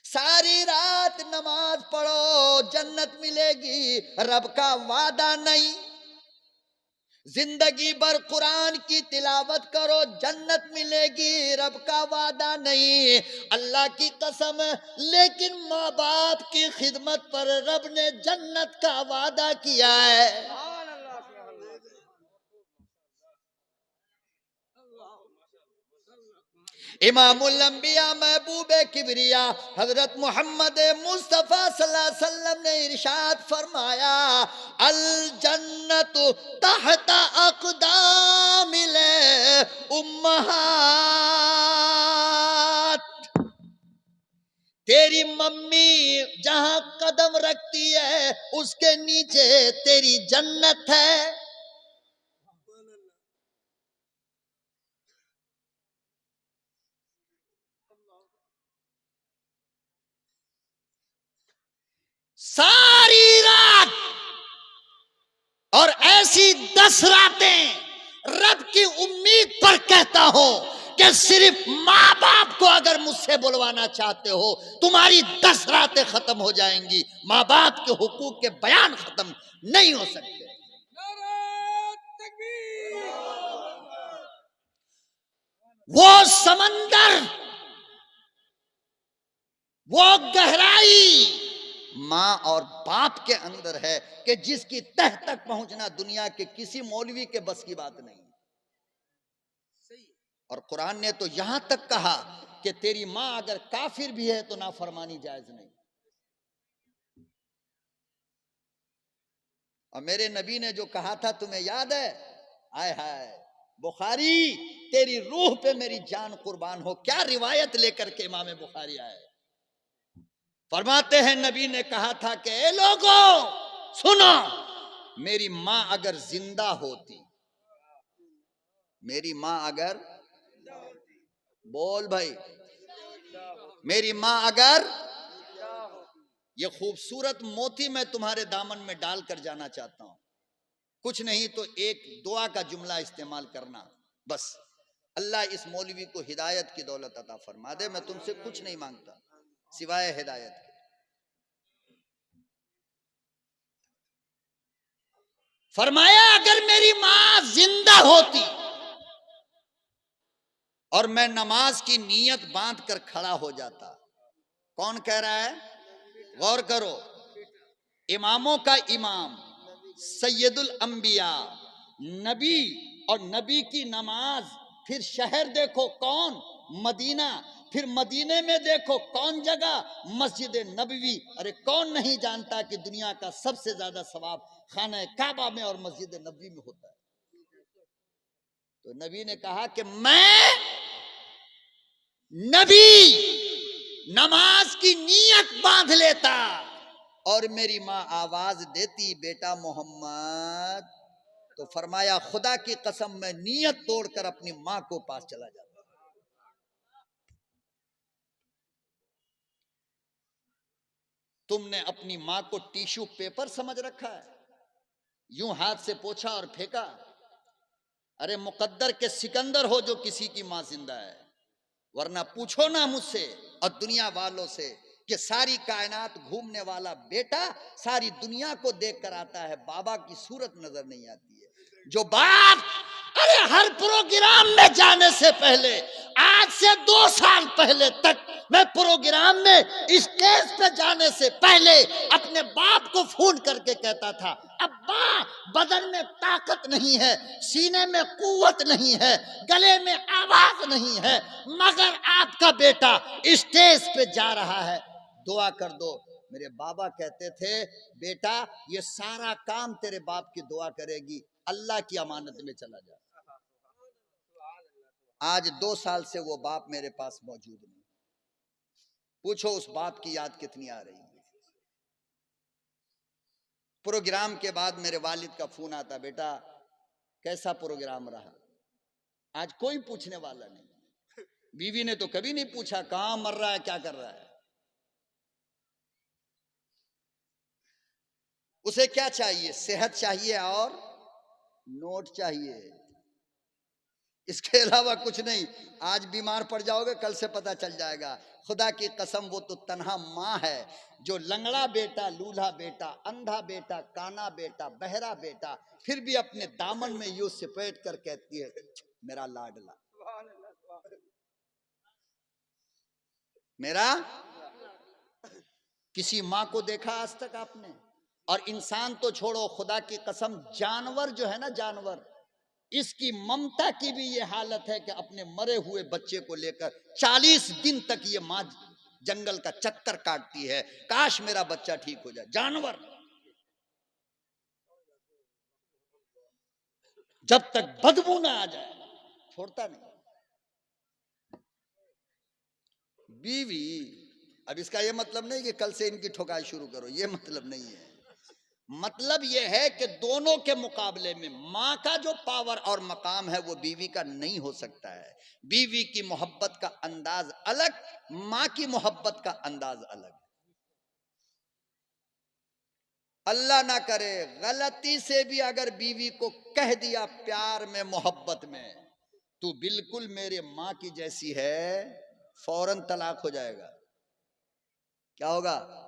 सारी रात नमाज पढ़ो जन्नत मिलेगी, रब का वादा नहीं। जिंदगी भर कुरान की तिलावत करो जन्नत मिलेगी, रब का वादा नहीं। अल्लाह की कसम, लेकिन माँ बाप की खिदमत पर रब ने जन्नत का वादा किया है। इमामुल अंबिया महबूबे किबरिया हजरत मोहम्मद मुस्तफा सल्लल्लाहु अलैहि वसल्लम ने इरशाद फरमाया, अल जन्नतु तहता अक़दामिल उम्महात। तेरी मम्मी जहां कदम रखती है उसके नीचे तेरी जन्नत है। सारी रात और ऐसी 10 रातें रब की उम्मीद पर कहता हूं कि सिर्फ माँ बाप को अगर मुझसे बुलवाना चाहते हो, तुम्हारी 10 रातें खत्म हो जाएंगी। माँ बाप के हुकूक के बयान खत्म नहीं हो सकते। वो समंदर, वो गहराई माँ और बाप के अंदर है कि जिसकी तह तक पहुंचना दुनिया के किसी मौलवी के बस की बात नहीं। और कुरान ने तो यहां तक कहा कि तेरी माँ अगर काफिर भी है तो नाफरमानी जायज नहीं। और मेरे नबी ने जो कहा था तुम्हें याद है? आय हाय बुखारी, तेरी रूह पे मेरी जान कुर्बान हो। क्या रिवायत लेकर के इमाम बुखारी आए। फरमाते हैं नबी ने कहा था कि ए लोगों सुनो, मेरी मां अगर जिंदा होती, मेरी मां अगर, बोल भाई, मेरी मां अगर, ये खूबसूरत मोती मैं तुम्हारे दामन में डालकर जाना चाहता हूं। कुछ नहीं तो एक दुआ का जुमला इस्तेमाल करना बस। अल्लाह इस मौलवी को हिदायत की दौलत अता फरमा दे। मैं तुमसे कुछ नहीं मांगता सिवाय हिदायत के। फरमाया अगर मेरी मां जिंदा होती और मैं नमाज की नीयत बांध कर खड़ा हो जाता। कौन कह रहा है? गौर करो, इमामों का इमाम, सैयदुल अंबिया, नबी, और नबी की नमाज। फिर शहर देखो कौन? मदीना। फिर मदीने में देखो कौन जगह? मस्जिद नबवी। अरे कौन नहीं जानता कि दुनिया का सबसे ज्यादा सवाब खाना काबा में और मस्जिद नबवी में होता है। तो नबी ने कहा कि मैं नबी नमाज की नीयत बांध लेता और मेरी मां आवाज देती बेटा मोहम्मद, तो फरमाया खुदा की कसम मैं नीयत तोड़कर अपनी मां को पास चला जाता। तुमने अपनी मां को टिश्यू पेपर समझ रखा है, यूं हाथ से पोछा और फेंका। अरे मुकद्दर के सिकंदर हो जो किसी की मां जिंदा है। वरना पूछो ना मुझसे और दुनिया वालों से कि सारी कायनात घूमने वाला बेटा सारी दुनिया को देख कर आता है, बाबा की सूरत नजर नहीं आती है। जो बाप, अरे हर प्रोग्राम में जाने से पहले, आज से 2 साल पहले तक मैं प्रोग्राम में स्टेज पे जाने से पहले अपने बाप को फोन करके कहता था, अब्बा बदन में ताकत नहीं है, सीने में कुव्वत नहीं है, गले में आवाज नहीं है, मगर आपका बेटा स्टेज पे जा रहा है, दुआ कर दो। मेरे बाबा कहते थे बेटा ये सारा काम तेरे बाप की दुआ करेगी, अल्लाह की अमानत में चला जा। आज 2 साल से वो बाप मेरे पास मौजूद नहीं। पूछो उस बाप की याद कितनी आ रही है। प्रोग्राम के बाद मेरे वालिद का फोन आता, बेटा कैसा प्रोग्राम रहा। आज कोई पूछने वाला नहीं। बीवी ने तो कभी नहीं पूछा कहां मर रहा है, क्या कर रहा है। उसे क्या चाहिए? सेहत चाहिए और नोट चाहिए, इसके अलावा कुछ नहीं। आज बीमार पड़ जाओगे, कल से पता चल जाएगा। खुदा की कसम, वो तो तन्हा माँ है जो लंगड़ा बेटा, लूल्हा बेटा, अंधा बेटा, काना बेटा, बहरा बेटा, फिर भी अपने दामन में यूं सिपेट कर कहती है मेरा लाडला, मेरा। किसी माँ को देखा आज तक आपने? और इंसान तो छोड़ो, खुदा की कसम जानवर जो है ना, जानवर, इसकी ममता की भी ये हालत है कि अपने मरे हुए बच्चे को लेकर 40 दिन तक ये मां जंगल का चक्कर काटती है, काश मेरा बच्चा ठीक हो जाए। जानवर जब तक बदबू ना आ जाए छोड़ता नहीं। बीवी, अब इसका ये मतलब नहीं कि कल से इनकी ठोकाई शुरू करो, ये मतलब नहीं है। मतलब यह है कि दोनों के मुकाबले में मां का जो पावर और मकाम है वो बीवी का नहीं हो सकता है। बीवी की मोहब्बत का अंदाज अलग, मां की मोहब्बत का अंदाज अलग। अल्लाह ना करे गलती से भी अगर बीवी को कह दिया प्यार में, मोहब्बत में, तू बिल्कुल मेरे मां की जैसी है, फौरन तलाक हो जाएगा। क्या होगा?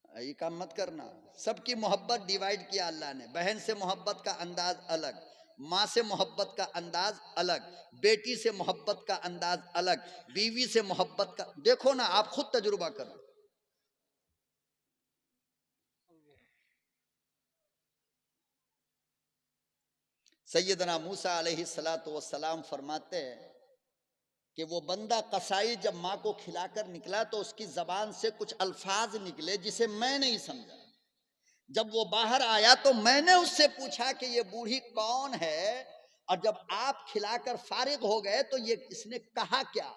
ये काम मत करना। सबकी मोहब्बत डिवाइड किया अल्लाह ने। बहन से मोहब्बत का अंदाज अलग, माँ से मोहब्बत का अंदाज अलग, बेटी से मोहब्बत का अंदाज अलग, बीवी से मोहब्बत का। देखो ना, आप खुद तजुर्बा करो। सैयदना मूसा अलैहिस्सलातु वस्सलाम फरमाते हैं कि वो बंदा कसाई जब माँ को खिलाकर निकला तो उसकी जबान से कुछ अल्फाज निकले जिसे मैं नहीं समझा। जब वो बाहर आया तो मैंने उससे पूछा कि ये बूढ़ी कौन है, और जब आप खिलाकर फारिग हो गए तो ये इसने कहा क्या?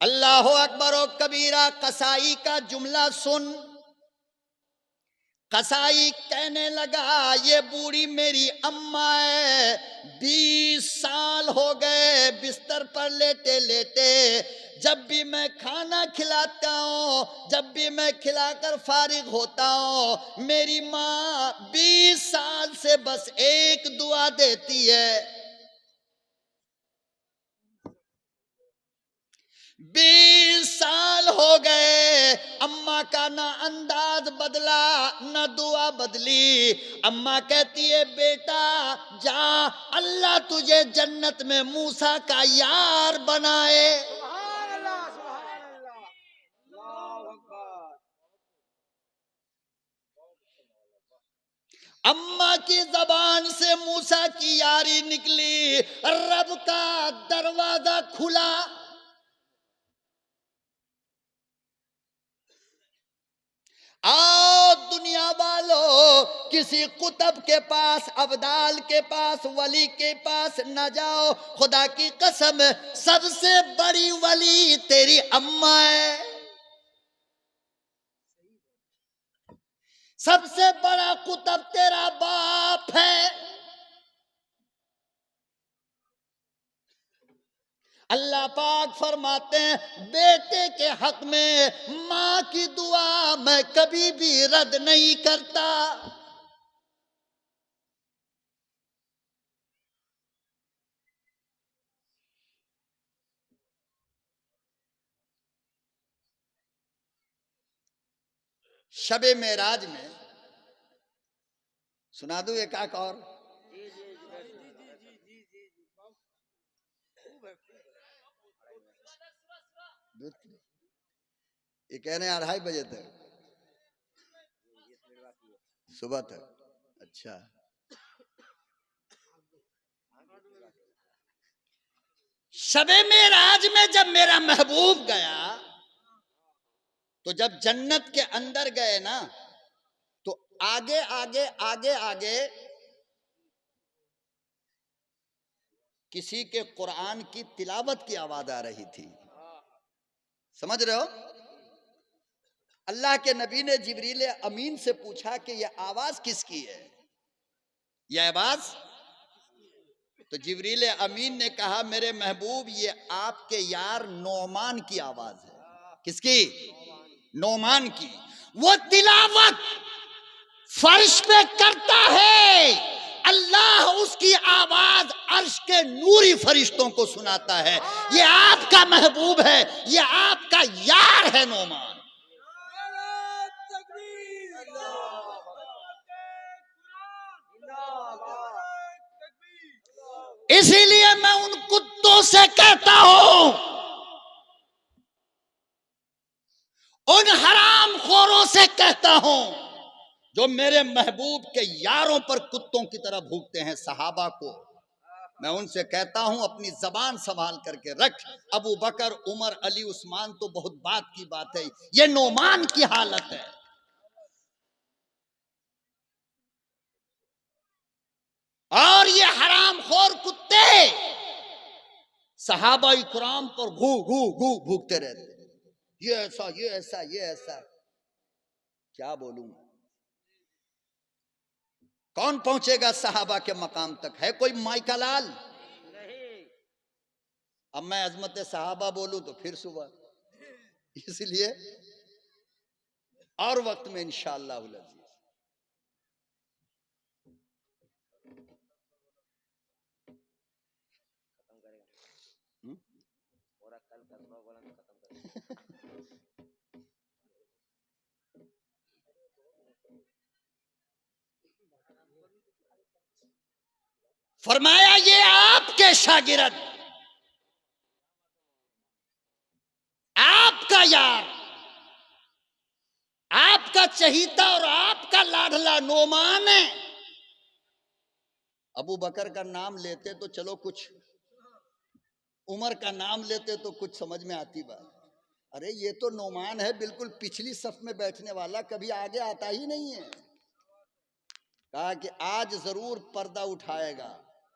अल्लाह अकबर ओ कबीरा। कसाई का जुमला सुन। कसाई कहने लगा ये बूढ़ी मेरी अम्मा है, 20 साल हो गए बिस्तर पर लेटे लेटे। जब भी मैं खाना खिलाता हूँ, जब भी मैं खिलाकर फारिग होता हूँ, मेरी माँ 20 साल से बस एक दुआ देती है, 20 साल हो गए अम्मा का ना अंदाज बदला ना दुआ बदली। अम्मा कहती है बेटा जा, अल्लाह तुझे जन्नत में मूसा का यार बनाए। अम्मा की जबान से मूसा की यारी निकली, रब का दरवाजा खुला। आओ दुनिया वालों, किसी कुतब के पास, अब्दाल के पास, वली के पास न जाओ। खुदा की कसम सबसे बड़ी वली तेरी अम्मा है, सबसे बड़ा कुतब तेरा बाप है। अल्लाह पाक फरमाते हैं बेटे के हक में माँ की दुआ मैं कभी भी रद्द नहीं करता। शबे मेराज में सुना दूं एक आक और। ये कह रहे हैं 2:30 बजे तक, सुबह तक। अच्छा, शबे मेराज में जब मेरा महबूब गया, तो जब जन्नत के अंदर गए ना, तो आगे आगे आगे आगे किसी के कुरान की तिलावत की आवाज आ रही थी। समझ रहे हो? अल्लाह के नबी ने जिब्रील अमीन से पूछा कि यह आवाज किसकी है, यह आवाज। तो जिब्रील अमीन ने कहा मेरे महबूब ये आपके यार नौमान की आवाज है। किसकी? नौमान की। वो तिलावत फर्श पे करता है, अल्लाह उसकी आवाज अर्श के नूरी फरिश्तों को सुनाता है। ये आपका महबूब है, ये आपका यार है नौमान। इसीलिए मैं उन कुत्तों से कहता हूं, उन हरामखोरों से कहता हूं जो मेरे महबूब के यारों पर कुत्तों की तरह भूखते हैं, सहाबा को मैं उनसे कहता हूं अपनी जबान संभाल करके रख। अबू बकर, उमर, अली, उस्मान तो बहुत बात की बात है, ये नौमान की हालत है। और ये हरामखोर कुत्ते सहाबा इकराम पर घू घू घू भूखते रहते, ये ऐसा ये ऐसा ये ऐसा। क्या बोलूं मैं? कौन पहुंचेगा सहाबा के मकाम तक? है कोई माइका लाल? नहीं। अब मैं अजमत सहाबा बोलूं तो फिर सुबह, इसलिए और वक्त में इंशाअल्लाह अज़ीज़। फरमाया ये आपके शागिर्द, आपका यार, आपका चहीता और आपका लाडला नौमान है। अबू बकर का नाम लेते तो चलो कुछ, उमर का नाम लेते तो कुछ समझ में आती बात। अरे ये तो नौमान है, बिल्कुल पिछली सफ में बैठने वाला, कभी आगे आता ही नहीं है। कहा कि आज जरूर पर्दा उठाएगा,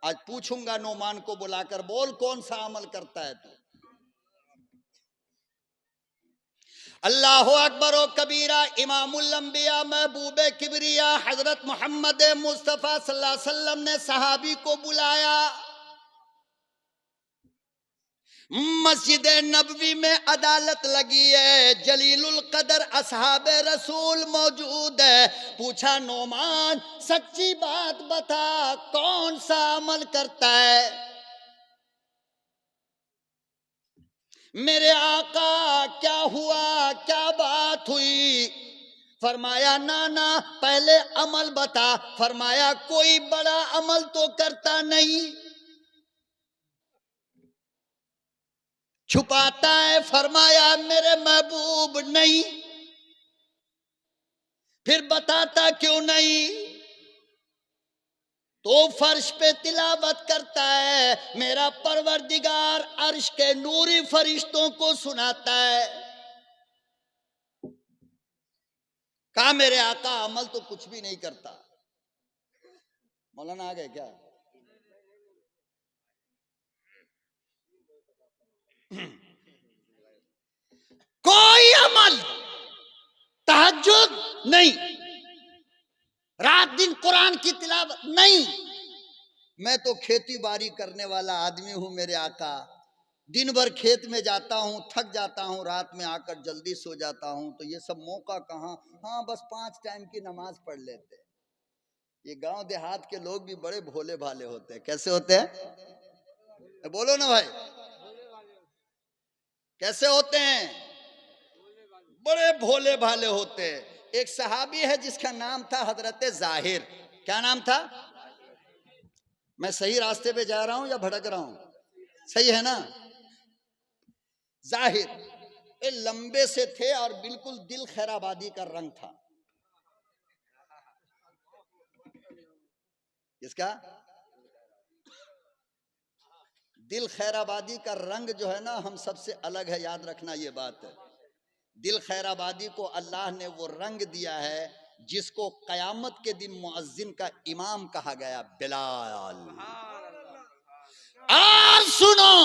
आज पूछूंगा नौमान को बुलाकर, बोल कौन सा अमल करता है तू। अल्लाह अकबर व कबीरा। इमामुल अंबिया महबूबे किबरिया हजरत मोहम्मद मुस्तफ़ा सल्लल्लाहु अलैहि वसल्लम ने सहाबी को बुलाया। मस्जिद नबवी में अदालत लगी है, जलीलुल कदर असहाबे रसूल मौजूद है। पूछा नौमान सच्ची बात बता, कौन सा अमल करता है? मेरे आका क्या हुआ, क्या बात हुई? फरमाया नाना पहले अमल बता। फरमाया कोई बड़ा अमल तो करता नहीं, छुपाता है। फरमाया मेरे महबूब नहीं। फिर बताता क्यों नहीं? तो फर्श पे तिलावत करता है, मेरा परवरदिगार अर्श के नूरी फरिश्तों को सुनाता है। कहा मेरे आका अमल तो कुछ भी नहीं करता। मौलाना आ गए क्या? कोई अमल, तहज्जुद नहीं, रात दिन कुरान की तिलावत नहीं। मैं तो खेती बाड़ी करने वाला आदमी हूं मेरे आका, दिन भर खेत में जाता हूं, थक जाता हूं, रात में आकर जल्दी सो जाता हूं, तो ये सब मौका कहां? हाँ बस 5 टाइम की नमाज पढ़ लेते। ये गांव देहात के लोग भी बड़े भोले भाले होते हैं। कैसे होते हैं? बोलो ना भाई, कैसे होते हैं? बड़े भोले भाले होते हैं। एक सहाबी है जिसका नाम था हजरत जाहिर। क्या नाम था? मैं सही रास्ते पे जा रहा हूं या भटक रहा हूं? सही है ना? जाहिर ये लंबे से थे और बिल्कुल दिल खैराबादी का रंग था। किसका? दिल खैराबादी का रंग जो है ना हम सबसे अलग है, याद रखना ये बात है। दिल खैराबादी को अल्लाह ने वो रंग दिया है जिसको कयामत के दिन मुअज्जिन का इमाम कहा गया, बिलाल। और सुनो,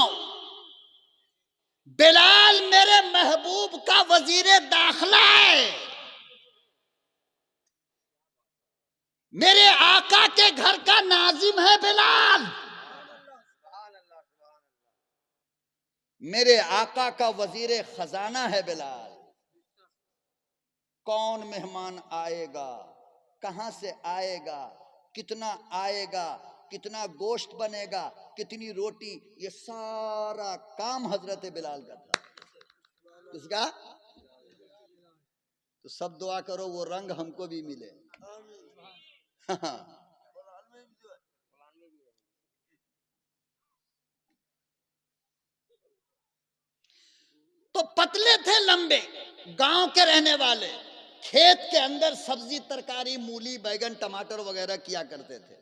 बिलाल मेरे महबूब का वजीर दाखिला है, मेरे आका के घर का नाजिम है बिलाल, मेरे आका का वजीर खजाना है बिलाल। कौन मेहमान आएगा, कहां से आएगा, कितना आएगा, कितना गोश्त बनेगा, कितनी रोटी, ये सारा काम हजरत बिलाल का था। किसका? तो सब दुआ करो वो रंग हमको भी मिले। तो पतले थे, लंबे, गांव के रहने वाले, खेत के अंदर सब्जी तरकारी मूली बैगन टमाटर वगैरह किया करते थे।